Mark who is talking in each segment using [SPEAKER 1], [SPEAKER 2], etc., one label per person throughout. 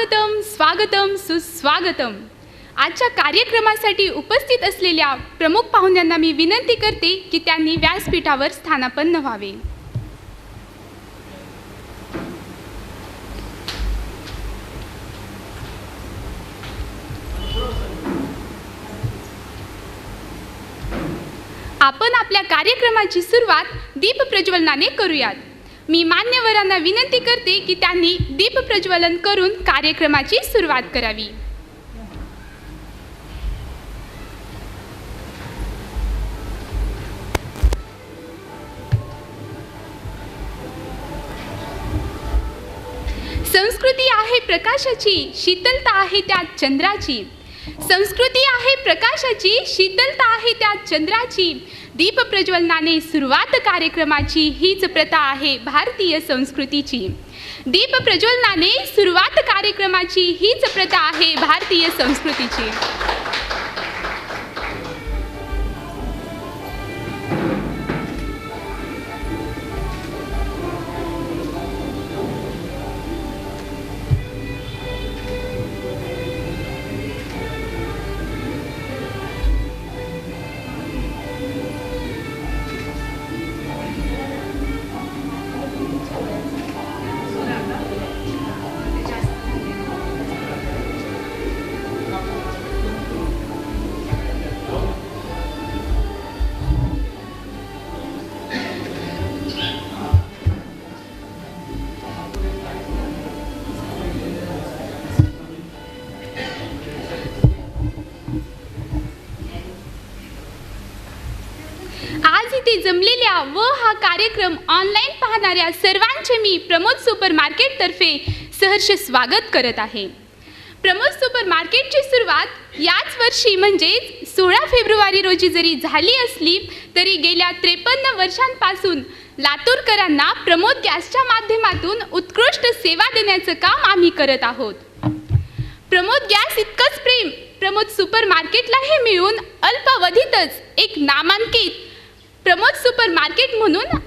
[SPEAKER 1] स्वागतम स्वागतम सुस्वागतम। आजच्या कार्यक्रमासाठी उपस्थित असलेल्या प्रमुख पाहुण्यांना मी विनंती करते की त्यांनी व्यासपीठावर स्थानापन्न व्हावे। आपण आपल्या कार्यक्रमाची सुरुवात दीप प्रज्वलनाने करूयात। मी मान्यवरांना विनंती करते की त्यांनी दीप प्रज्वलन करून कार्यक्रमाची सुरुवात करावी। संस्कृती आहे प्रकाशाची, शीतलता आहे त्यात चंद्राची। संस्कृती आहे प्रकाशाची, शीतलता आहे त्यात चंद्राची। दीप प्रज्वलनाने सुरुवात कार्यक्रमाची, हीच प्रथा आहे भारतीय संस्कृतीची। दीप प्रज्वलनाने सुरुवात कार्यक्रमाची, हीच प्रथा आहे भारतीय संस्कृतीची। आज इथे जमलेल्या व हा कार्यक्रम ऑनलाईन पाहणाऱ्या सर्वांचे मी प्रमोद सुपर मार्केट तर्फे सहर्ष स्वागत करत आहे। प्रमोद सुपर मार्केटची सुरुवात याच वर्षी म्हणजेच 16 फेब्रुवारी रोजी जरी झाली असली तरी गेल्या 53 वर्षांपासून लातूरकरांना प्रमोद गॅसच्या माध्यमातून उत्कृष्ट सेवा देण्याचं काम आम्ही करत आहोत। प्रमोद गॅस इतकंच प्रेम प्रमोद सुपर मार्केटलाही मिळून अल्पावधीतच एक नामांकित प्रमोद सुपर मार्केट म्हणून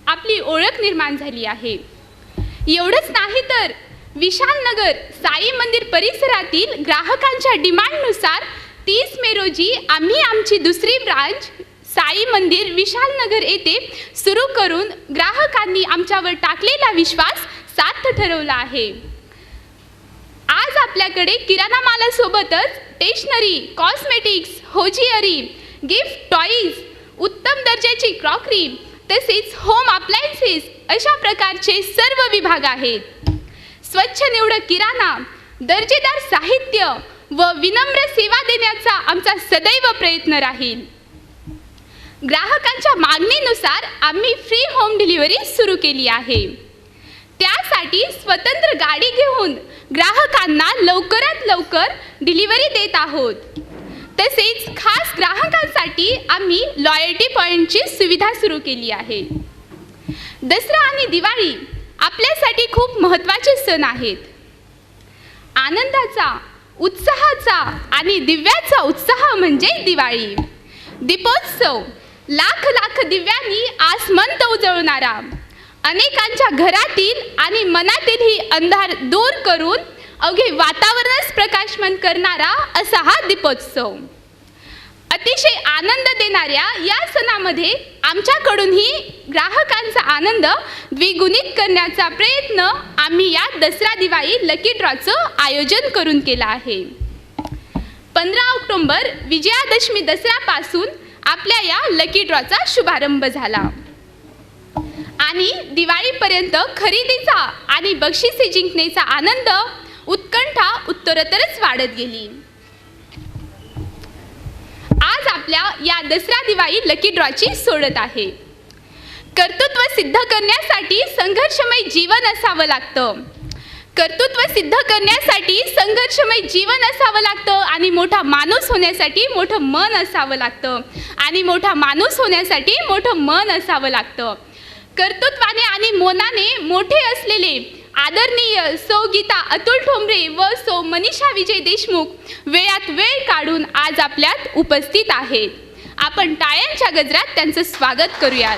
[SPEAKER 1] आपली ओळख निर्माण झाली आहे। एवढंच नाही तर विशालनगर साई मंदिर परिसरातील ग्राहकांच्या डिमांडनुसार 30 मे रोजी आम्ही आमची दुसरी ब्रांच साई मंदिर विशालनगर येथे सुरू करून ग्राहकांनी आमच्यावर टाकलेला विश्वास सार्थ ठरवला आहे। आज आपल्याकडे किराणा मालासोबतच stationery, cosmetics, hosiery, gift, toys, उत्तम दर्जाची क्रॉकरी तसेच होम अप्लायन्सेस अशा प्रकारचे सर्व विभाग आहेत। स्वच्छ निवडक किराणा, दर्जेदार साहित्य व विनम्र सेवा देण्याचा आमचा सदैव प्रयत्न राहील। ग्राहकांच्या मागणीनुसार आम्ही फ्री होम डिलिव्हरी सुरू केली आहे। त्यासाठी स्वतंत्र गाडी घेऊन ग्राहकांना लवकरात लवकर डिलिव्हरी देत आहोत। तसेच खास ग्राहकांसाठी आम्ही लॉयल्टी पॉईंटची सुविधा सुरू केली आहे। दसरा आणि दिवाळी आपल्यासाठी खूप महत्त्वाचे सण आहेत। आनंदाचा, उत्साहाचा आणि दिव्याचा उत्साह म्हणजे दिवाळी। दीपोत्सव लाख लाख दिव्यांनी आसमंत उजळणारा, अनेकांच्या घरातील आणि मनातीलही अंधार दूर करून अवघे वातावरणच प्रकाशमान करणारा असा हा दीपोत्सव। अतिशय आनंद देणाऱ्या या सणामध्ये आमच्याकडूनही ग्राहकांचा आनंद द्विगुणित करण्याचा प्रयत्न आम्ही या दसरा दिवाळी लकी ड्रॉचं आयोजन करून केला आहे। 15 ऑक्टोबर विजयादशमी दसऱ्यापासून आपल्या या लकी ड्रॉचा शुभारंभ झाला आणि दिवाळीपर्यंत खरेदीचा आणि बक्षिसे जिंकण्याचा आनंद, उत्कंठा उत्तरोत्तरच वाढत गेली। आज आपल्या या दसरा दिवाळी लकी ड्रॉची सोडत आहे। कर्तृत्व सिद्ध करण्यासाठी संघर्षमय जीवन असावं लागतं। कर्तृत्व सिद्ध करण्यासाठी संघर्षमय जीवन असावं लागतं आणि मोठा माणूस होण्यासाठी मोठं मन असावं लागतं आणि मोठा माणूस होण्यासाठी मोठं मन असावं लागतं। कर्तृत्वाने आणि मौनाने मोठे असलेले आदरणीय सौ गीता अतुल ठोंबरे व सौ मनीषा विजय देशमुख वेळात वेळ काढून आज आपल्यात उपस्थित आहेत। आपण टाळ्यांच्या गजरात त्यांचं स्वागत करूयात।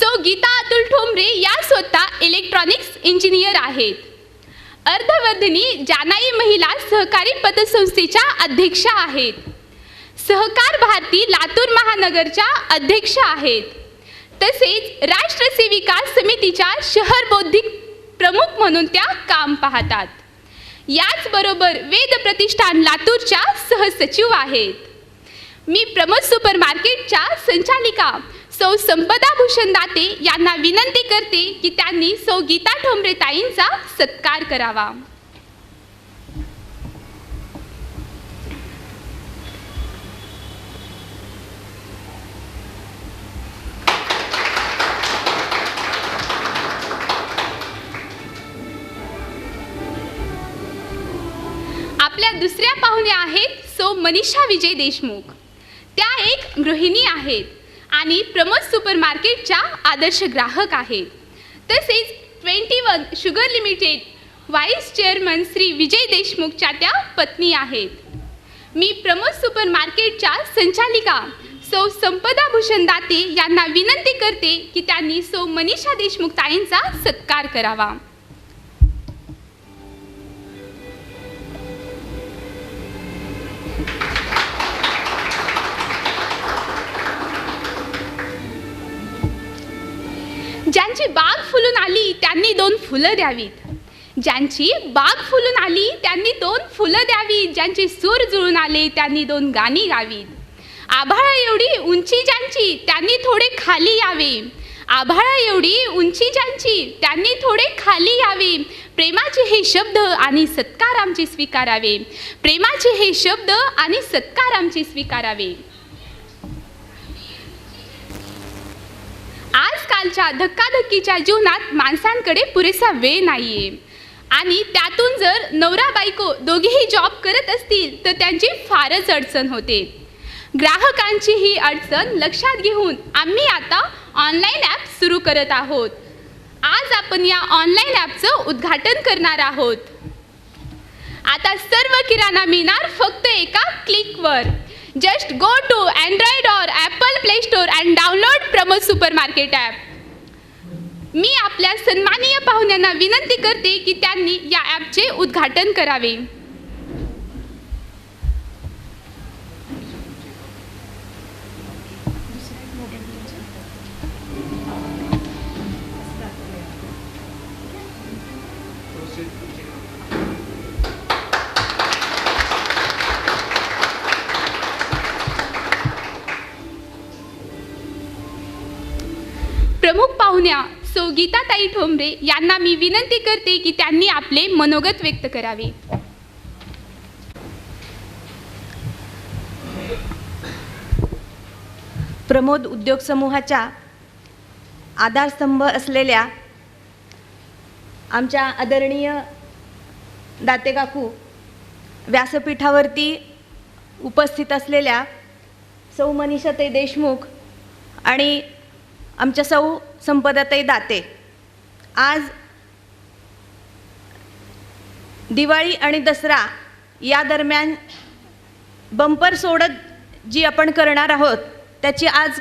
[SPEAKER 1] सौ गीता अतुल ठोंबरे या स्वतः इलेक्ट्रॉनिक्स इंजिनियर आहेत. अर्धवर्धिनी जानाई महिला सहकारी पतसंस्थेच्या अध्यक्षा आहेत. सहकार भारती लातूर महानगरच्या अध्यक्ष आहेत. तसेच राष्ट्र सेविका समितीच्या शहर बौद्धिक प्रमुख म्हणून त्या काम पाहतात. याचबरोबर वेद प्रतिष्ठान लातूरच्या सहसचिव आहेत. मी प्रमोद सुपर मार्केटच्या संचालिका सौ संपदा भूषण दाते यांना विनंती करते की त्यांनी सौ गीता ठोंबरे ताईंचा सत्कार करावा. आपल्या दुसऱ्या पाहुण्या आहेत सौ मनीषा विजय देशमुख. त्या एक गृहिणी आहेत आणि प्रमोद सुपर मार्केटच्या आदर्श ग्राहक आहेत. तसेच 21 sugar limited vice chairman Shri Vijay देशमुखच्या त्या पत्नी आहेत. मी प्रमोद सुपर मार्केटच्या संचालिका सौ संपदा भूषण दाते यांना विनंती करते की त्यांनी सौ मनीषा देशमुख ताईंचा सत्कार करावा. ज्यांची बाग फुलून आली त्यांनी 2 फुलं द्यावीत. ज्यांची बाग फुलून आली त्यांनी 2 फुलं द्यावीत. ज्यांचे सूर जुळून आले त्यांनी 2 गाणी गावीत. आभाळा एवढी उंची ज्यांची त्यांनी थोडे खाली यावे. आभाळा एवढी उंची ज्यांची त्यांनी थोडे खाली यावे. प्रेमाचे हे शब्द आणि सत्कार आमचे स्वीकारावे. प्रेमाचे हे शब्द आणि सत्कार आमचे स्वीकारावे. आजकालच्या धक्काधक्कीच्या जीवनात माणसांकडे पुरेसा वेळ नाहीये आणि त्यातून जर नवरा बायको दोघेही जॉब करत असतील तर त्यांची फारच अडचण होते. ग्राहकांची ही अडचण लक्षात घेऊन आम्ही आता ऑनलाईन ॲप सुरू करत आहोत. आज आपण या ऑनलाईन ॲपचं उद्घाटन करणार आहोत. आता सर्व किराणा मिळणार फक्त एका क्लिकवर. जस्ट गो टू अँड्रॉइड और Apple Play Store and download Pramod super market app. मी आपल्या सन्माननीय पाहुण्यांना विनंती करते की त्यांनी या ॲपचे उद्घाटन करावे. प्रमुख पाहुण्या सौ गीताताई ठोंबरे यांना मी विनंती करते की त्यांनी आपले मनोगत व्यक्त करावे.
[SPEAKER 2] प्रमोद उद्योग समूहाच्या आधारस्तंभ असलेल्या आमच्या आदरणीय दाते काकू, व्यासपीठावरती उपस्थित असलेल्या सौ मनीषाताई देशमुख आणि आमच्या सौ संपदाताई दाते, आज दिवाळी आणि दसरा या दरम्यान बंपर सोडत जी आपण करणार आहोत त्याची आज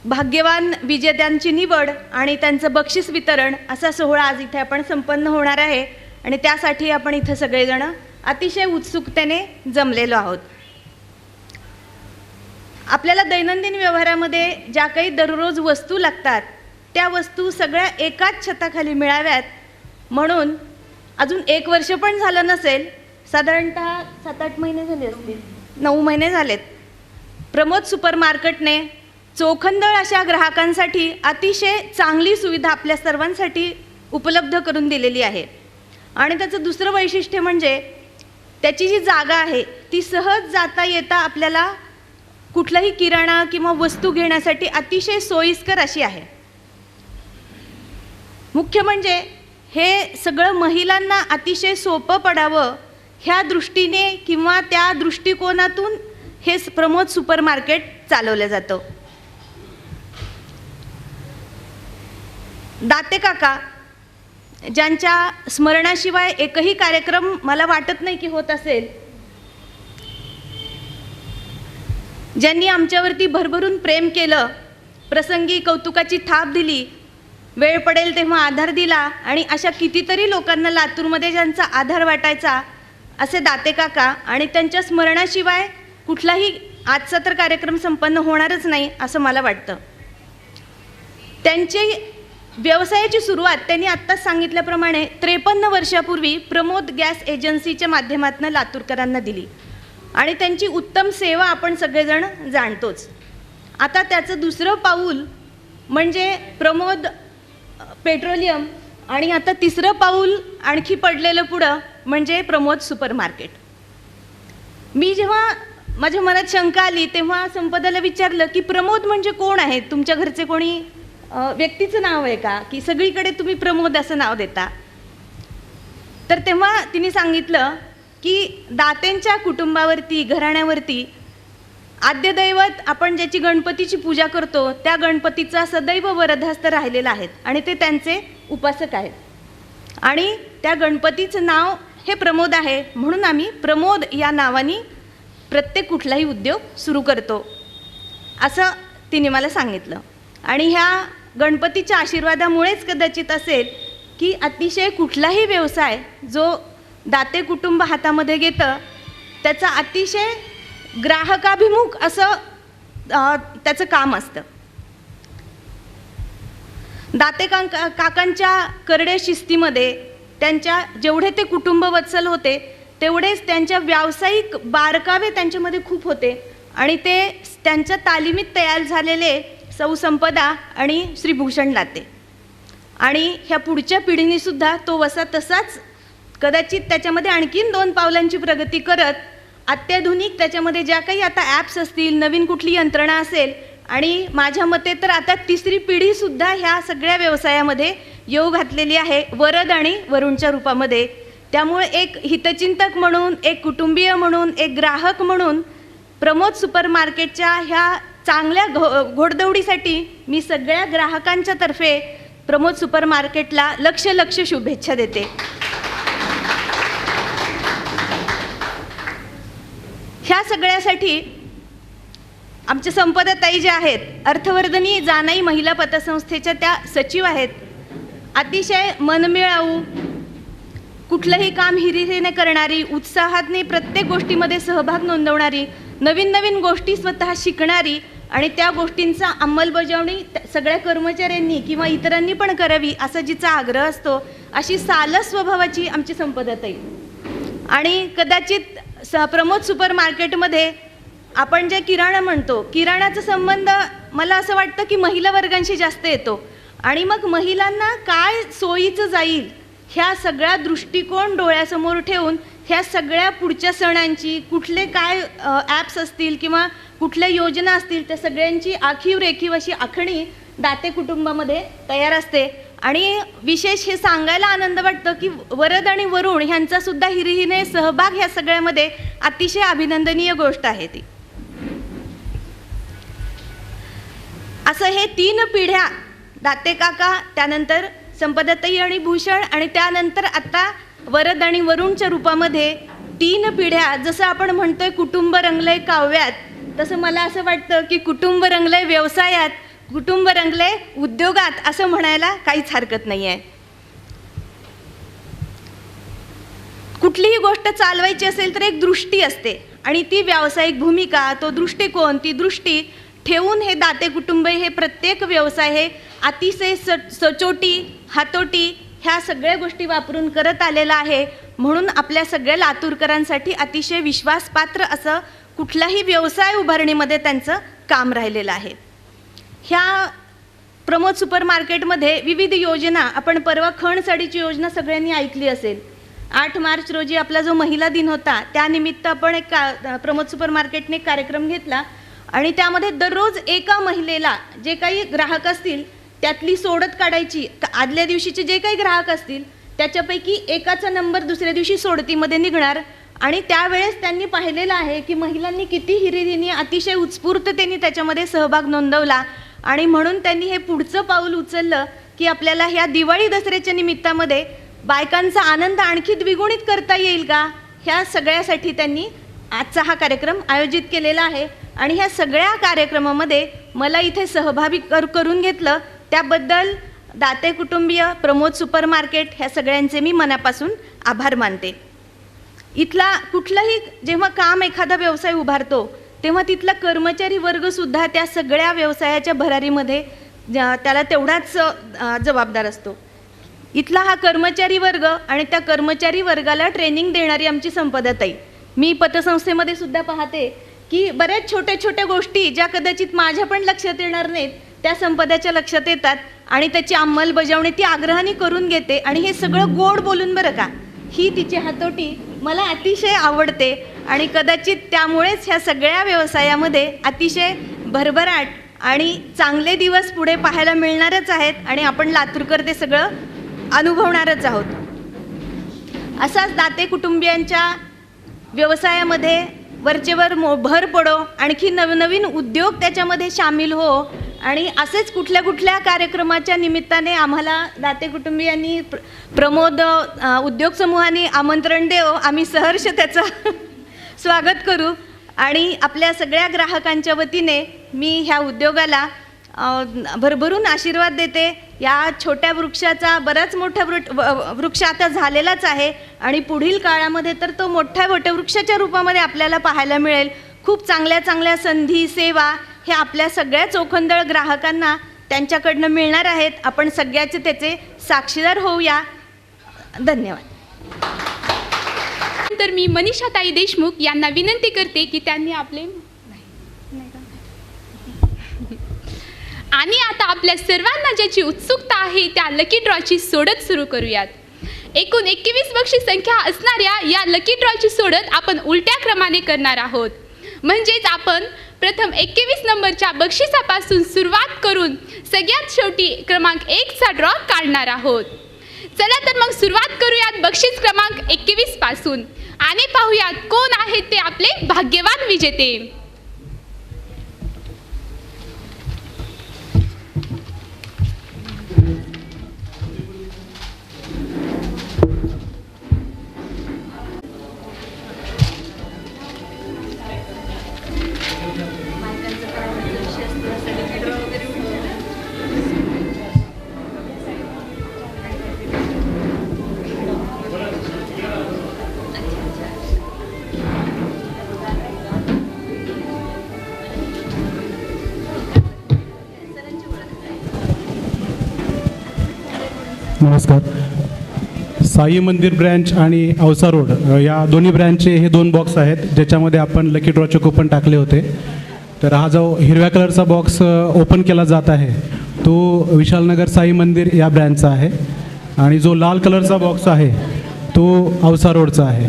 [SPEAKER 2] भाग्यवान विजेत्यांची निवड आणि त्यांचं बक्षीस वितरण असा सोहळा आज इथे आपण संपन्न होणार आहे आणि त्यासाठी आपण इथे सगळेजण अतिशय उत्सुकतेने जमलेलो आहोत. आपल्याला दैनंदिन व्यवहारामध्ये ज्या काही दररोज वस्तू लागतात त्या वस्तू सगळ्या एकाच छताखाली मिळाव्यात म्हणून अजून 1 वर्ष पण झालं नसेल, साधारणतः 7-8 महिने झाले असतील, 9 महिने झालेत, प्रमोद सुपर मार्केटने चोखंदळ अशा ग्राहकांसाठी अतिशय चांगली सुविधा आपल्या सर्वांसाठी उपलब्ध करून दिलेली आहे. आणि त्याचं दुसरं वैशिष्ट्य म्हणजे त्याची जी जागा आहे ती सहज जाता येता आपल्याला कुठलाही किराणा किंवा वस्तू घेण्यासाठी अतिशय सोयीस्कर अशी आहे. मुख्य म्हणजे हे सगळं महिलांना अतिशय सोपं पडावं ह्या दृष्टीने किंवा त्या दृष्टिकोनातून हे प्रमोद सुपर मार्केट चालवलं जातं. दाते काका ज्यांच्या स्मरणाशिवाय एकही कार्यक्रम मला वाटत नाही की होत असेल, ज्यांनी आमच्यावरती भरभरून प्रेम केलं प्रसंगी कौतुकाची थाप दिली, वेळ पडेल तेव्हा आधार दिला आणि अशा कितीतरी लोकांना लातूरमध्ये ज्यांचा आधार वाटायचा असे दाते काका, आणि त्यांच्या स्मरणाशिवाय कुठलाही आजचा तर कार्यक्रम संपन्न होणारच नाही असं मला वाटतं. त्यांची व्यवसायाची सुरुवात त्यांनी आत्ताच सांगितल्याप्रमाणे 53 वर्षापूर्वी प्रमोद गॅस एजन्सीच्या माध्यमातून लातूरकरांना दिली आणि त्यांची उत्तम सेवा आपण सगळेजण जाणतोच. आता त्याचं दुसरं पाऊल म्हणजे प्रमोद पेट्रोलियम, आणि आता तिसरं पाऊल आणखी पडलेलं पुढं म्हणजे प्रमोद सुपर मार्केट. मी जेव्हा माझ्या मनात शंका आली तेव्हा संपदाला विचारलं की प्रमोद म्हणजे कोण आहे, तुमच्या घरचे कोणी व्यक्तीचं नाव आहे का, की सगळीकडे तुम्ही प्रमोद असं नाव देता. तर तेव्हा तिने सांगितलं की दातेंच्या कुटुंबावरती, घराण्यावरती आद्यदैवत आपण ज्याची गणपतीची पूजा करतो त्या गणपतीचा सदैव वरदहस्त राहिलेला आहे आणि ते त्यांचे उपासक आहेत आणि त्या गणपतीचं नाव हे प्रमोद आहे, म्हणून आम्ही प्रमोद या नावाने प्रत्येक कुठलाही उद्योग सुरू करतो असं तिने मला सांगितलं. आणि ह्या गणपतीच्या आशीर्वादामुळेच कदाचित असेल की अतिशय कुठलाही व्यवसाय जो दाते कुटुंब हातामध्ये घेतं त्याचा अतिशय ग्राहकाभिमुख असं त्याचं काम असतं. दाते काकांच्या करडे शिस्तीमध्ये त्यांच्या जेवढे ते कुटुंब वत्सल होते तेवढेच त्यांच्या व्यावसायिक बारकावे त्यांच्यामध्ये खूप होते आणि ते त्यांच्या तालिमीत तयार झालेले सौ संपदा आणि श्री भूषण दाते, आणि ह्या पुढच्या पिढीनेसुद्धा तो वसा तसाच कदाचित त्याच्यामध्ये आणखीन 2 पावलांची प्रगती करत अत्याधुनिक त्याच्यामध्ये ज्या काही आता ॲप्स असतील, नवीन कुठली यंत्रणा असेल, आणि माझ्या मते तर आता 3री पिढीसुद्धा ह्या सगळ्या व्यवसायामध्ये येऊ घातलेली आहे वरद आणि वरुणच्या रूपामध्ये. त्यामुळे एक हितचिंतक म्हणून, एक कुटुंबीय म्हणून, एक ग्राहक म्हणून प्रमोद सुपर मार्केटच्या ह्या चांगल्या घोडदौडीसाठी मी सगळ्या ग्राहकांच्या तर्फे प्रमोद सुपर मार्केटला लक्ष शुभेच्छा देते. ह्या सगळ्यासाठी आमच्या संपदाताई ज्या आहेत, अर्थवर्धनी जानाई महिला पतसंस्थेच्या त्या सचिव आहेत, अतिशय मनमिळाऊ, कुठलंही काम हिरिरीने करणारी, उत्साहाने प्रत्येक गोष्टीमध्ये सहभाग नोंदवणारी, नवीन गोष्टी स्वतः शिकणारी आणि त्या गोष्टींचा अंमलबजावणी सगळ्या कर्मचाऱ्यांनी किंवा इतरांनी पण करावी असा जिचा आग्रह असतो, अशी सालस स्वभावाची आमची संपदाताई. आणि कदाचित प्रमोद सुपर मार्केटमध्ये आपण जे किराणा म्हणतो, किराणाचा संबंध मला असं वाटतं की महिला वर्गांशी जास्त येतो आणि मग महिलांना काय सोयीचं जाईल ह्या सगळ्या दृष्टिकोन डोळ्यासमोर ठेवून ह्या सगळ्या पुढच्या सणांची, कुठले काय ॲप्स असतील किंवा कुठल्या योजना असतील त्या सगळ्यांची आखीव रेखीव अशी आखणी दाते कुटुंबामध्ये तयार असते. आणि विशेष हे सांगायला आनंद वाटतं की वरद आणि वरुण ह्यांचासुद्धा हिरिरीने सहभाग ह्या सगळ्यामध्ये अतिशय अभिनंदनीय गोष्ट आहे ती. असं हे 3 पिढ्या, दाते काका, त्यानंतर संपदाताई आणि भूषण, आणि त्यानंतर आता वरद आणि वरुणच्या रूपामध्ये 3 पिढ्या. जसं आपण म्हणतोय कुटुंब रंगलंय काव्यात, तसं मला असं वाटतं की कुटुंब रंगलंय व्यवसायात, कुटुंब रंगलंय उद्योगात असं म्हणायला काहीच हरकत नाही आहे. कुठलीही गोष्ट चालवायची असेल तर एक दृष्टी असते आणि ती व्यावसायिक भूमिका, तो दृष्टिकोन, ती दृष्टी ठेवून हे दाते कुटुंब हे प्रत्येक व्यवसाय हे अतिशय सचोटी, हातोटी ह्या सगळ्या गोष्टी वापरून करत आलेला आहे. म्हणून आपल्या सगळ्या लातूरकरांसाठी अतिशय विश्वासपात्र असं कुठलाही व्यवसाय उभारणीमध्ये त्यांचं काम राहिलेलं आहे. ह्या प्रमोद सुपर मार्केटमध्ये विविध योजना, आपण परवा खण साडीची योजना सगळ्यांनी ऐकली असेल. 8 मार्च रोजी आपला जो महिला दिन होता त्यानिमित्त आपण एक प्रमोद सुपर मार्केटने एक कार्यक्रम घेतला आणि त्यामध्ये दररोज एका महिलेला जे काही ग्राहक असतील त्यातली सोडत काढायची. आदल्या दिवशीचे जे काही ग्राहक असतील त्याच्यापैकी एकाचा नंबर दुसऱ्या दिवशी सोडतीमध्ये निघणार आणि त्यावेळेस त्यांनी पाहिलेलं आहे की महिलांनी किती हिरिरीने, अतिशय उत्स्फूर्ततेने त्याच्यामध्ये सहभाग नोंदवला. आणि म्हणून त्यांनी हे पुढचं पाऊल उचललं की आपल्याला ह्या दिवाळी दसऱ्याच्या निमित्तामध्ये बायकांचा आनंद आणखी द्विगुणित करता येईल का, ह्या सगळ्यासाठी त्यांनी आजचा हा कार्यक्रम आयोजित केलेला आहे. आणि ह्या सगळ्या कार्यक्रमामध्ये मला इथे सहभागी करून घेतलं त्याबद्दल दाते कुटुंबीय, प्रमोद सुपर मार्केट ह्या सगळ्यांचे मी मनापासून आभार मानते. इथला कुठलाही जेव्हा काम एखादा व्यवसाय उभारतो तेव्हा तिथला कर्मचारी वर्गसुद्धा त्या सगळ्या व्यवसायाच्या भरारीमध्ये त्याला तेवढाच जबाबदार असतो. इथला हा कर्मचारी वर्ग आणि त्या कर्मचारी वर्गाला ट्रेनिंग देणारी आमची संपदाताई, मी पतसंस्थेमध्ये सुद्धा पाहते की बऱ्याच छोट्या छोट्या गोष्टी ज्या कदाचित माझ्या पण लक्षात येणार नाहीत त्या संपदाच्या लक्षात येतात आणि त्याची अंमलबजावणी ती आग्रहाने करून घेते. आणि हे सगळं गोड बोलून, बरं का, ही तिची हातोटी मला अतिशय आवडते आणि कदाचित त्यामुळेच ह्या सगळ्या व्यवसायामध्ये अतिशय भरभराट आणि चांगले दिवस पुढे पाहायला मिळणारच आहेत आणि आपण लातूरकर ते सगळं अनुभवणारच आहोत. असाच दाते कुटुंबियांच्या व्यवसायामध्ये वरचेवर भर पडो, आणखी नवनवीन उद्योग त्याच्यामध्ये सामील हो आणि असेच कुठल्या कुठल्या कार्यक्रमाच्या निमित्ताने आम्हाला दाते कुटुंबियांनी प्रमोद उद्योग समूहाने आमंत्रण देव, आम्ही सहर्ष त्याचं स्वागत करू. आणि आपल्या सगळ्या ग्राहकांच्या वतीने मी ह्या उद्योगाला भरभरून आशीर्वाद देते. या छोट्या वृक्षाचा बराच मोठा वृक्ष आता झालेलाच आहे आणि पुढील काळामध्ये तर तो मोठ्या वटवृक्षाच्या रूपामध्ये आपल्याला पाहायला मिळेल. खूप चांगल्या चांगल्या संधी, सेवा हे आपल्या सगळ्या चोखंदळ ग्राहकांना त्यांच्याकडनं मिळणार आहेत. आपण सगळ्याचे त्याचे साक्षीदार होऊया. धन्यवाद.
[SPEAKER 1] तर मी मनीषाताई देशमुख यांना विनंती करते की त्यांनी आपले आणि आता आपल्या सर्वांना ज्याची उत्सुकता आहे त्या लकी ड्रॉची सोडत सुरू करूयात. एकूण 21 बक्षीस संख्या असणाऱ्या या लकी ड्रॉची सोडत आपण उलट्या क्रमाने करणार आहोत. म्हणजेच आपण प्रथम 21 नंबरच्या बक्षिसापासून सुरुवात करून सगळ्यात शेवटी क्रमांक 1 चा ड्रॉ काढणार आहोत. चला तर मग सुरुवात करूयात बक्षीस क्रमांक 21 पासून आणि पाहूयात कोण आहेत ते आपले भाग्यवान विजेते.
[SPEAKER 3] नमस्कार. साई मंदिर ब्रँच आणि औसा रोड या दोन्ही ब्रँचचे हे 2 बॉक्स आहेत ज्याच्यामध्ये आपण लकी ड्रॉचे कुपन टाकले होते. तर हा जो हिरव्या कलरचा बॉक्स ओपन केला जात आहे तो विशालनगर साई मंदिर या ब्रँचचा आहे आणि जो लाल कलरचा बॉक्स आहे तो औसा रोडचा आहे.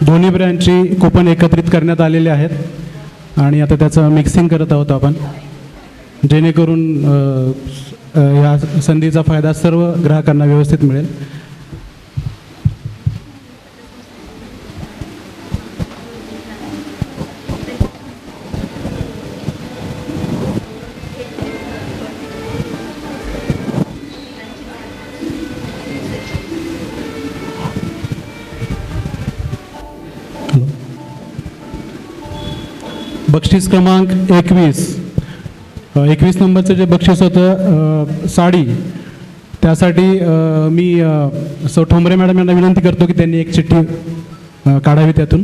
[SPEAKER 3] दोन्ही ब्रँडची कुपन एकत्रित करण्यात आलेले आहेत आणि आता त्याचं मिक्सिंग करत आहोत आपण, जेणेकरून या संधीचा फायदा सर्व ग्राहकांना व्यवस्थित मिळेल. बक्षीस क्रमांक 21 नंबरचं जे बक्षीस होतं साडी, त्यासाठी मी सौ ठोंबरे मॅडम यांना विनंती करतो की त्यांनी एक चिठ्ठी काढावी त्यातून.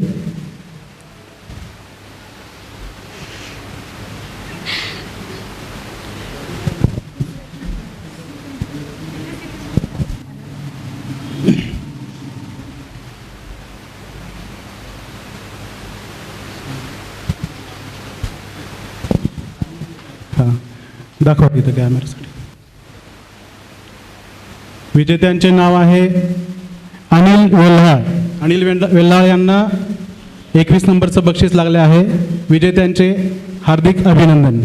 [SPEAKER 3] हां, दाखवा इथं कॅमेरासाठी. विजेत्यांचे नाव आहे अनिल वेल्हाळ. अनिल वेल्हाळ यांना 21 नंबरचं बक्षीस लागले आहे. विजेत्यांचे हार्दिक अभिनंदन.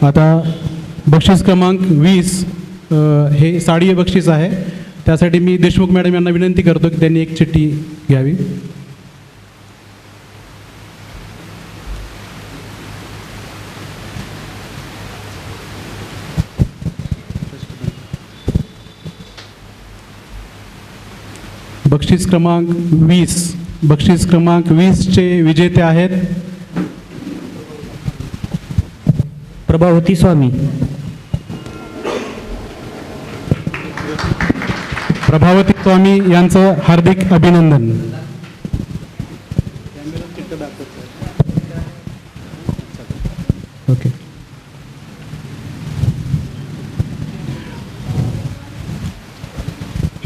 [SPEAKER 3] आता बक्षीस क्रमांक 20 हे साडी बक्षीस आहे. त्यासाठी मी देशमुख मॅडम यांना विनंती करतो की त्यांनी एक चिठ्ठी घ्यावी. बक्षीस क्रमांक 20 चे विजेते आहेत
[SPEAKER 4] प्रभावती स्वामी.
[SPEAKER 3] प्रभावती स्वामी यांचं हार्दिक अभिनंदन. ओके.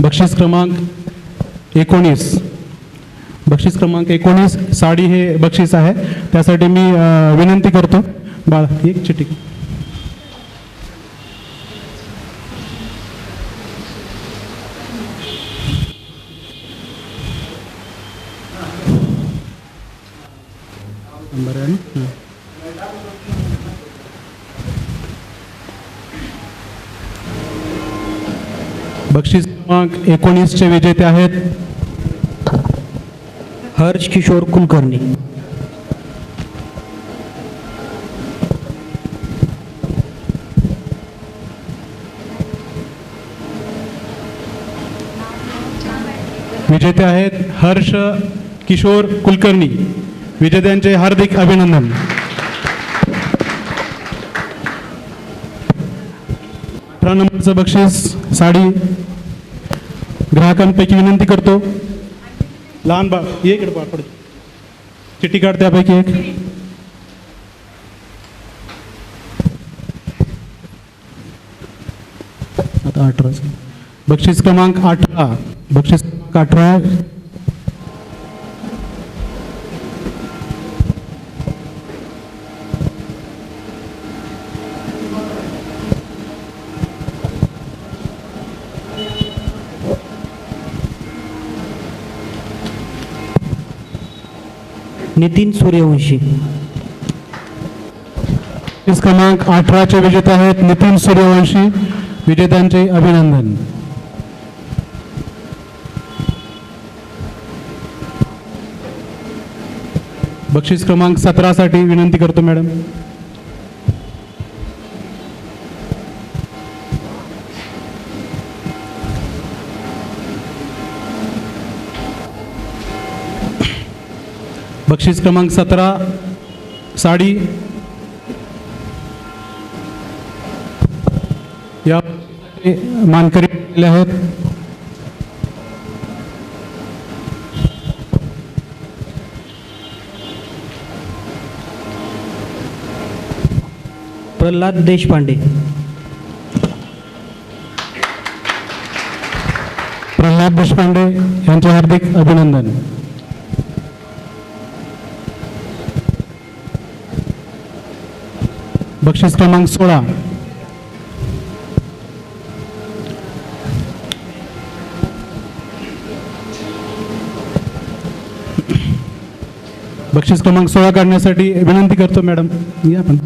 [SPEAKER 3] बक्षीस क्रमांक 19 साडी हे बक्षीस आहे. त्यासाठी मी विनंती करतो बाळा एक चिठ्ठी. नंबर आहे ना. बक्षीस क्रमांक 19 चे विजेते आहेत
[SPEAKER 4] हर्ष किशोर कुलकर्णी.
[SPEAKER 3] विजेते आहेत हर्ष किशोर कुलकर्णी. विजेत्यांचे हार्दिक अभिनंदन. अठरा नंबरचं बक्षीस साडी. ग्राहकांपैकी विनंती करतो, लहान बाळ ये इकडे बाळ पडतो, चिठ्ठी काढ त्यापैकी एक. आता 18 बक्षीस क्रमांक 18
[SPEAKER 4] नितीन सूर्यवंशी.
[SPEAKER 3] बक्षीस क्रमांक 18 चे विजेते आहेत नितीन सूर्यवंशी. विजेत्यांचे अभिनंदन. बक्षीस क्रमांक 17 साठी विनंती करतो मॅडम. बक्षीस क्रमांक 17 साडी. या मानकरी केले आहेत
[SPEAKER 4] प्रल्हाद देशपांडे.
[SPEAKER 3] प्रल्हाद देशपांडे यांचे हार्दिक अभिनंदन. बक्षीस क्रमांक 16 बक्षीस क्रमांक 16 काढण्यासाठी विनंती करतो मॅडम या आपण.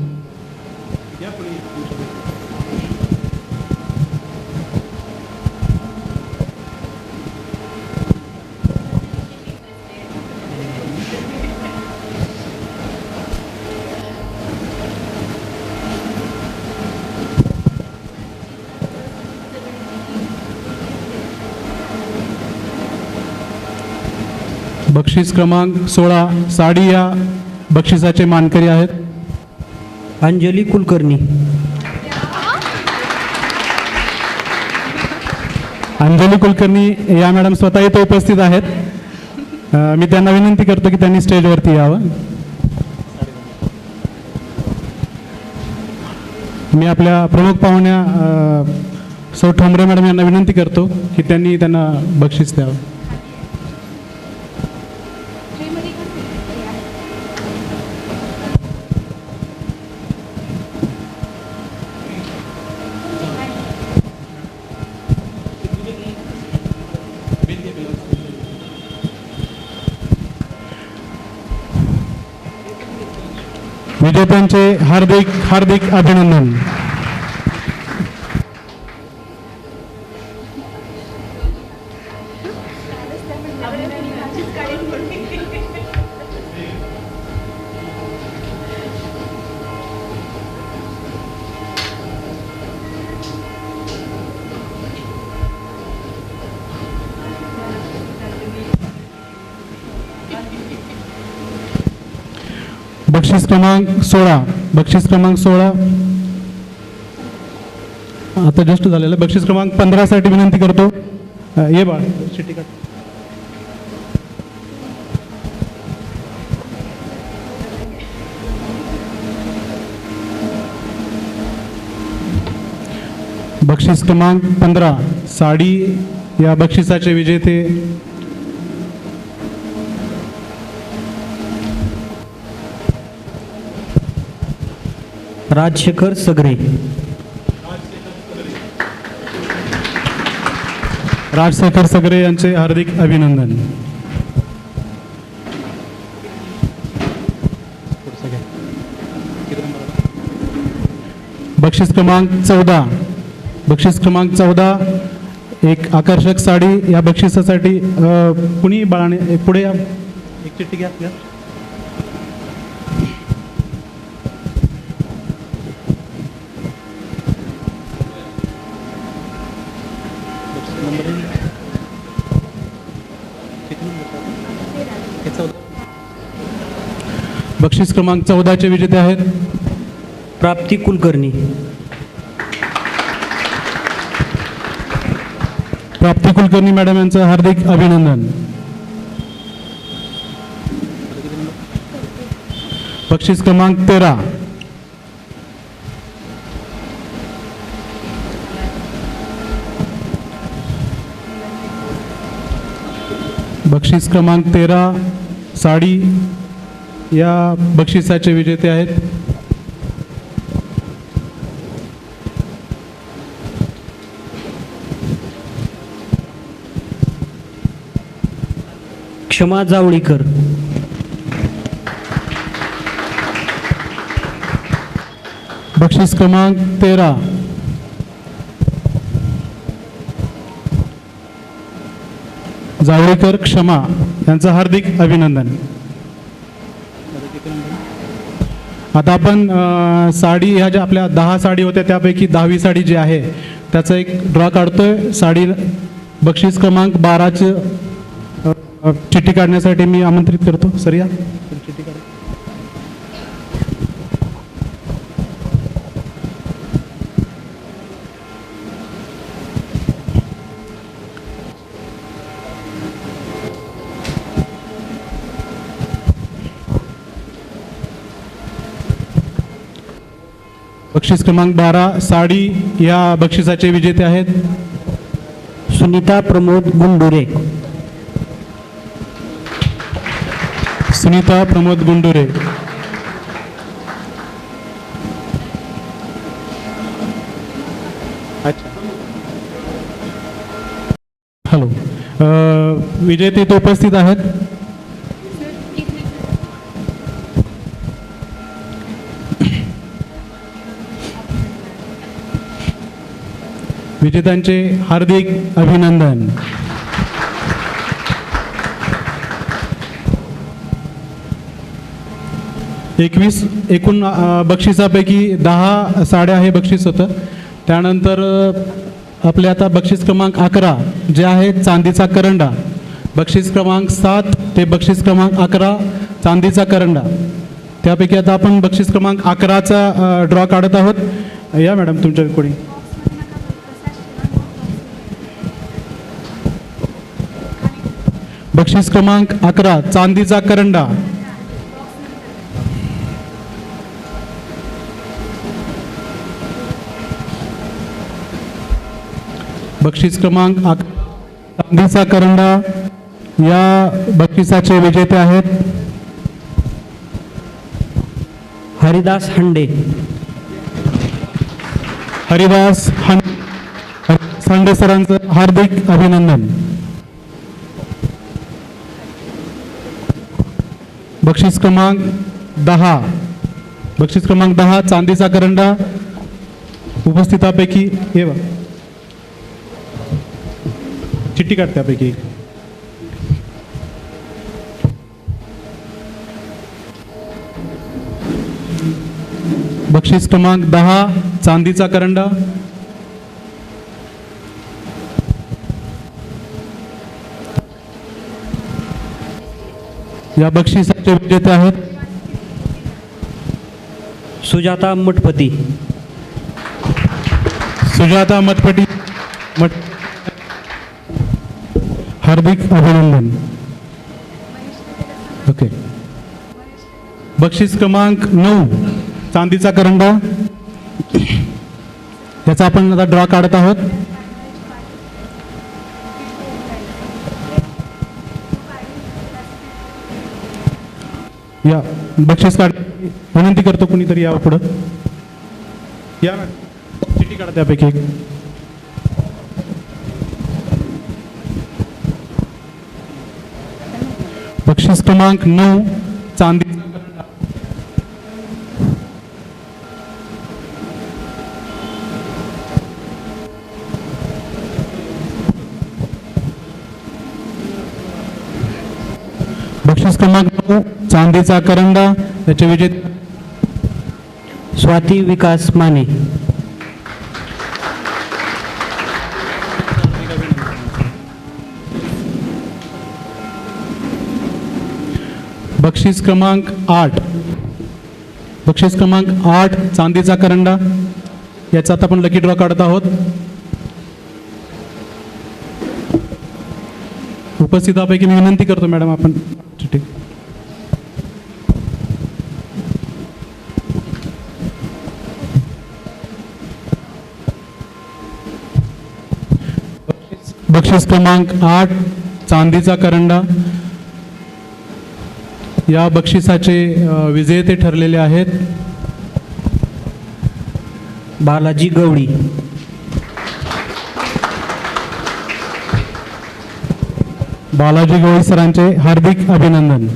[SPEAKER 3] बक्षीस क्रमांक 16 साडी या बक्षिसाचे मानकरी आहेत.
[SPEAKER 4] अंजली कुलकर्णी.
[SPEAKER 3] अंजली कुलकर्णी या मॅडम स्वतः इथे उपस्थित आहेत. मी त्यांना विनंती करतो की त्यांनी स्टेजवरती यावं. मी आपल्या प्रमुख पाहुण्या सौ ठोंबरे मॅडम यांना विनंती करतो की त्यांनी त्यांना बक्षीस द्यावं. विजेत्यांचे हार्दिक हार्दिक अभिनंदन. बक्षीस क्रमांक 16 बक्षीस क्रमांक 16 आता जस्ट झालेलं. बक्षीस क्रमांक 15 साठी विनंती करतो. ये बाळ चिठ्ठी काढ. बक्षीस क्रमांक 15 साडी या बक्षिसाचे विजेते
[SPEAKER 4] राजशेखर सगरे.
[SPEAKER 3] राजशेखर सगरे यांचे हार्दिक अभिनंदन. बक्षीस क्रमांक 14 बक्षीस क्रमांक 14 एक आकर्षक साडी या बक्षिसासाठी कुणी बाळाने पुढे या. एक चिठ्ठी घ्या. बक्षीस क्रमांक 14 चे विजेते आहेत
[SPEAKER 4] प्राप्ती कुलकर्णी.
[SPEAKER 3] प्राप्ती कुलकर्णी मॅडम यांचं हार्दिक अभिनंदन. बक्षीस क्रमांक 13 बक्षीस क्रमांक 13 साडी या बक्षिसाचे विजेते आहेत
[SPEAKER 4] क्षमा जावळीकर.
[SPEAKER 3] बक्षीस क्रमांक 13 जावळीकर क्षमा यांचं हार्दिक अभिनंदन. आता आपण साडी ह्या ज्या आपल्या 10 साडी होत्या त्यापैकी 10वी साडी जी आहे त्याचा एक ड्रॉ काढतोय. साडी बक्षीस क्रमांक 12चे चिठ्ठी काढण्यासाठी मी आमंत्रित करतो. सर या चिठ्ठी काढा. बक्षीस क्रमांक 12 साडी या बक्षिसाचे विजेते आहेत
[SPEAKER 4] सुनीता प्रमोद गुंडुरे.
[SPEAKER 3] सुनीता प्रमोद गुंडुरे. हॅलो विजेते इथे उपस्थित आहेत. विजेत्यांचे हार्दिक अभिनंदन. एकूण बक्षिसापैकी 10 साड्या हे बक्षीस होतं. त्यानंतर आपले आता बक्षीस क्रमांक 11 जे आहे चांदीचा करंडा, बक्षीस क्रमांक 7 ते बक्षीस क्रमांक 11 चांदीचा करंडा. त्यापैकी आता आपण बक्षीस क्रमांक 11चा ड्रॉ काढत आहोत. या मॅडम तुमच्या कोणी. बक्षीस क्रमांक 11 चांदीचा करंडा. बक्षीस क्रमांक 11 चांदीचा करंडा. या बक्षिसाचे विजेते आहेत
[SPEAKER 4] हरिदास हंडे.
[SPEAKER 3] हरिदास हांडे सरांचं हार्दिक अभिनंदन. बक्षीस क्रमांक 10 चांदीचा करंडा. उपस्थितापैकी हे बघ चिठ्ठी काढ त्यापैकी. बक्षीस क्रमांक 10 चांदीचा करंडा. या बक्षिसाचे विजेते आहेत
[SPEAKER 4] सुजाता मठपती.
[SPEAKER 3] सुजाता मठपती. हार्दिक अभिनंदन. ओके. बक्षीस क्रमांक 9 चांदीचा करंडा. याचा आपण आता ड्रॉ काढत आहोत. या बक्षीस काढ विनंती करतो कुणीतरी यावं पुढं. या चिठ्ठी काढा त्यापैकी एक. बक्षीस क्रमांक 9 चांदी. बक्षीस क्रमांक 9 चांदीचा करंडा. याचे विजेते
[SPEAKER 4] स्वाती विकास माने.
[SPEAKER 3] बक्षीस क्रमांक 8 चांदीचा करंडा. याचा आता आपण लकी ड्रॉ काढत आहोत. उपस्थितापैकी मी विनंती करतो मॅडम आपण चिठ्ठी. बक्षीस क्रमांक 8 चांदीचा करंडा. या बक्षिसाचे विजेते ठरलेले आहेत
[SPEAKER 4] बालाजी गवळी.
[SPEAKER 3] बालाजी गवळी सरांचे हार्दिक अभिनंदन.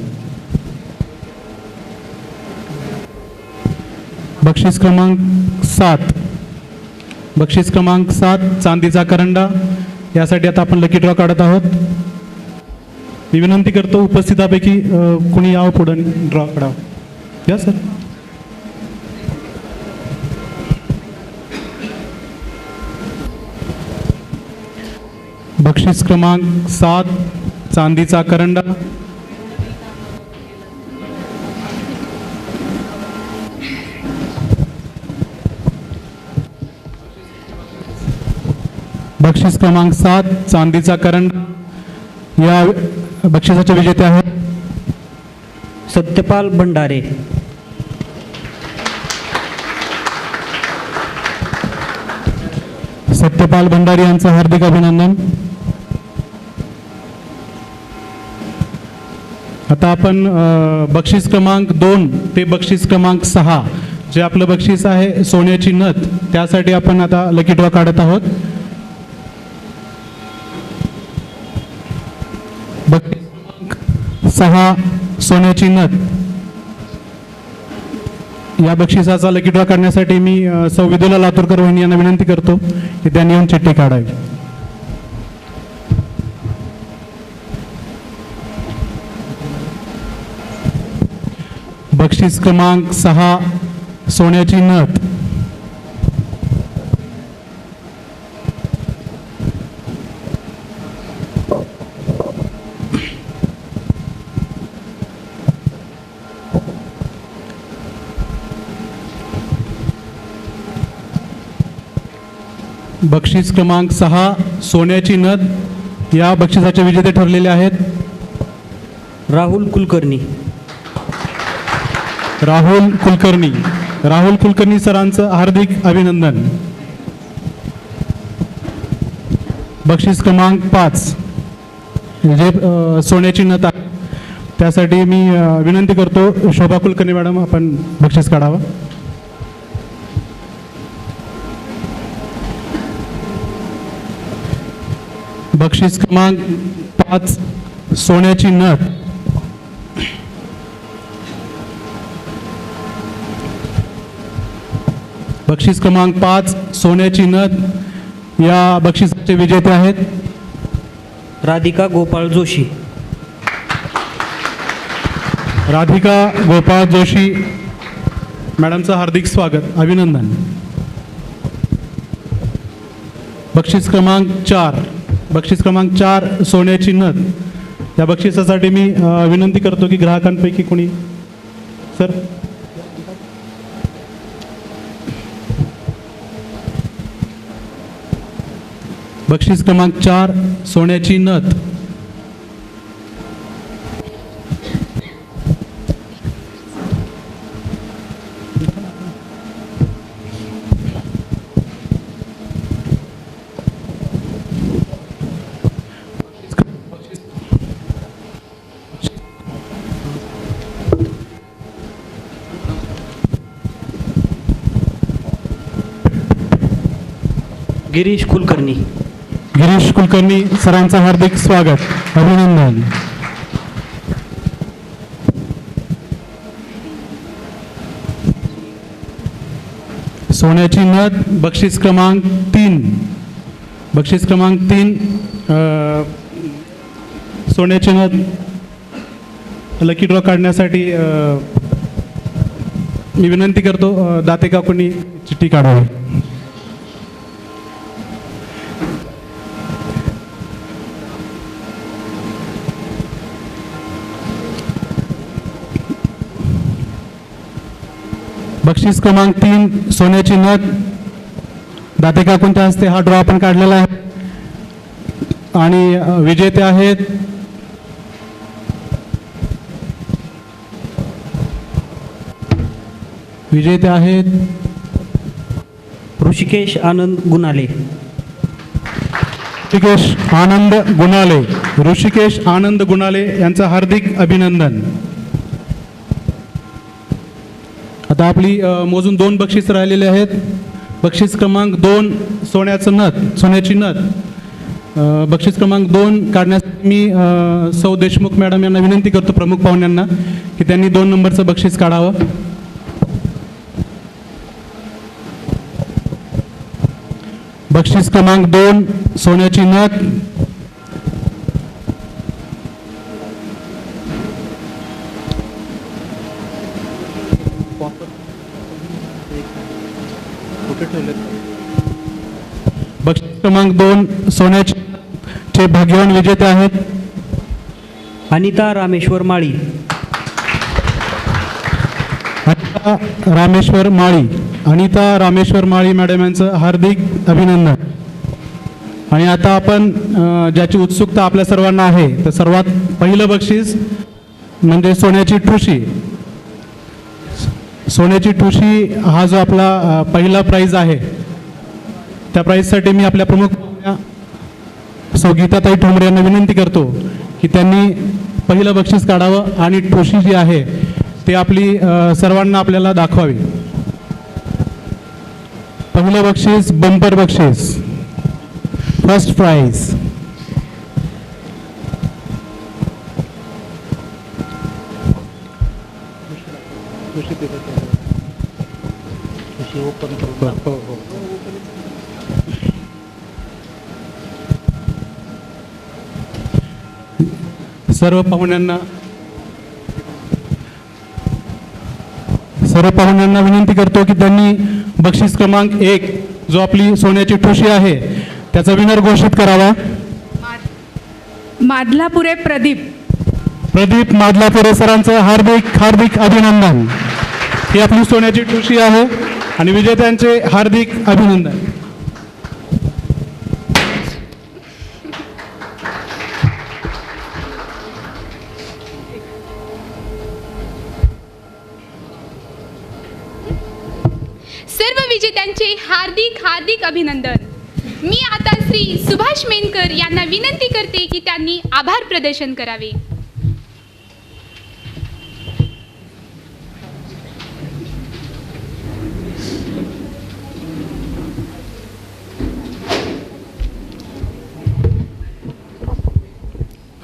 [SPEAKER 3] बक्षीस क्रमांक 7 चांदीचा करंडा. यासाठी आता आपण लकी ड्रॉ काढत आहोत. मी विनंती करतो उपस्थितापैकी कुणी यावं पुढं ड्रॉ काढावं. या सर. बक्षीस क्रमांक 7 चांदीचा करंडा. बक्षीस क्रमांक 7 चांदीचा करंडा. या बक्षिसाचे विजेते आहेत
[SPEAKER 4] सत्यपाल भंडारे.
[SPEAKER 3] सत्यपाल भंडारी यांचं हार्दिक अभिनंदन. आता आपण बक्षीस क्रमांक 2 ते बक्षीस क्रमांक 6 जे आपलं बक्षीस आहे सोन्याची नथ, त्यासाठी आपण आता लकी ड्रॉ काढत आहोत. बक्षीस क्रमांक 6 सोन्याची नथ. या बक्षिसाचा लकी ड्रॉ करण्यासाठी मी सौ विदुला लातूरकर वहिनी यांना विनंती करतो की त्यांनी येऊन चिठ्ठी काढावी. बक्षीस क्रमांक 6 सोन्याची नथ. बक्षीस क्रमांक 6 सोन्याची नथ. या बक्षिसाचे विजेते ठरलेले आहेत
[SPEAKER 4] राहुल कुलकर्णी.
[SPEAKER 3] राहुल कुलकर्णी सरांचं हार्दिक अभिनंदन. बक्षीस क्रमांक 5 जे सोन्याची नथ आहे त्यासाठी मी विनंती करतो शोभा कुलकर्णी मॅडम आपण बक्षीस काढावं. बक्षीस क्रमांक 5 सोन्याची नथ. बक्षीस क्रमांक 5 सोन्याची नथ. या बक्षिसाचे विजेते आहेत
[SPEAKER 4] राधिका गोपाळ जोशी.
[SPEAKER 3] राधिका गोपाळ जोशी मॅडमचं हार्दिक स्वागत अभिनंदन. बक्षीस क्रमांक 4 सोन्याची नथ. या बक्षिसासाठी मी विनंती करतो की ग्राहकांपैकी कोणी सर बक्षीस क्रमांक 4 सोन्याची नथ.
[SPEAKER 4] गिरीश कुलकर्णी.
[SPEAKER 3] सरांचं हार्दिक स्वागत अभिनंदन. सोन्याची नथ. बक्षीस क्रमांक 3 सोन्याची नथ लकी ड्रॉ काढण्यासाठी मी विनंती करतो दाते काकूंनी चिठ्ठी काढावी. बक्षीस क्रमांक 3 सोन्याची नथ. दाते काकूंच्या हस्ते हा ड्रॉ आपण काढलेला आहे आणि विजेते आहेत
[SPEAKER 4] ऋषिकेश आनंद गुणाले.
[SPEAKER 3] ऋषिकेश आनंद गुणाले यांचं हार्दिक अभिनंदन. आता आपली मोजून 2 बक्षीस राहिलेले आहेत. बक्षीस क्रमांक 2 सोन्याची नथ. बक्षीस क्रमांक 2 काढण्यासाठी मी सौ देशमुख मॅडम यांना विनंती करतो प्रमुख पाहुण्यांना की त्यांनी 2 नंबरचं बक्षीस काढावं. बक्षीस क्रमांक 2 सोन्याची नथ. बक्षीस क्रमांक 2 सोन्याचे भाग्यवान विजेते आहेत
[SPEAKER 4] अनिता रामेश्वर माळी.
[SPEAKER 3] अनिता रामेश्वर माळी मॅडम यांचं हार्दिक अभिनंदन. आणि आता आपण ज्याची उत्सुकता आपल्या सर्वांना आहे तर सर्वात पहिलं बक्षीस म्हणजे सोन्याची ठुशी हा जो आपला पहिला प्राइज आहे त्या प्राइजसाठी मी आपल्या प्रमुख सौ गीताताई ठोंबरे यांना विनंती करतो की त्यांनी पहिलं बक्षीस काढावं आणि ठुशी जी आहे ते आपली सर्वांना आपल्याला दाखवावी. पहिलं बक्षीस बंपर बक्षीस फर्स्ट प्राइज.
[SPEAKER 4] ओपन
[SPEAKER 3] हो हो सर्व पाहुण्यांना विनंती करतो की त्यांनी बक्षीस क्रमांक 1 जो आपली सोन्याची ठुशी आहे त्याचा विनर घोषित करावा.
[SPEAKER 5] मादलापुरे प्रदीप
[SPEAKER 3] मादलापुरे सरांचं हार्दिक हार्दिक अभिनंदन. ही आपली सोन्याची ठुशी आहे आणि विजेत्यांचे हार्दिक अभिनंदन.
[SPEAKER 1] सर्व विजेत्यांचे हार्दिक हार्दिक अभिनंदन. मी आता श्री सुभाष मेनकर यांना विनंती करते की त्यांनी आभार प्रदर्शन करावे.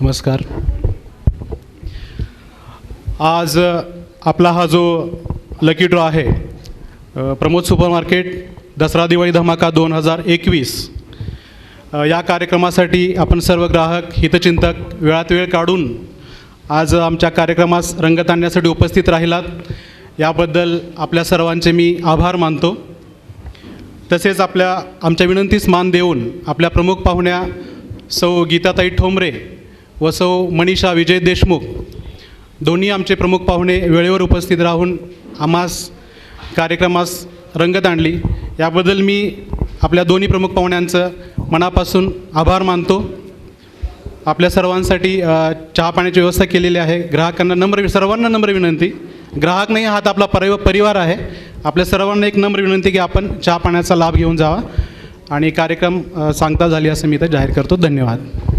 [SPEAKER 3] नमस्कार. आज आपला हा जो लकी ड्रॉ आहे प्रमोद सुपर मार्केट दसरा दिवाळी धमाका 2021 या कार्यक्रमासाठी आपण सर्व ग्राहक हितचिंतक वेळात वेळ काढून आज आमच्या कार्यक्रमास रंगत आणण्यासाठी उपस्थित राहिलात याबद्दल आपल्या सर्वांचे मी आभार मानतो. तसेच आमच्या विनंतीस मान देऊन आपल्या प्रमुख पाहुण्या सौ गीताताई ठोंबरे व सौ मनीषा विजय देशमुख दोन्ही आमचे प्रमुख पाहुणे वेळेवर उपस्थित राहून आम्हास कार्यक्रमास रंगत आणली याबद्दल मी आपल्या दोन्ही प्रमुख पाहुण्यांचं मनापासून आभार मानतो. आपल्या सर्वांसाठी चहा पाण्याची व्यवस्था केलेली आहे. ग्राहकांना सर्वांना नम्र विनंती, ग्राहक नाही हात आपला परिवार आहे, आपल्या सर्वांना एक नम्र विनंती की आपण चहा पाण्याचा लाभ घेऊन जावा आणि कार्यक्रम सांगता झाली असं मी इथं जाहीर करतो. धन्यवाद.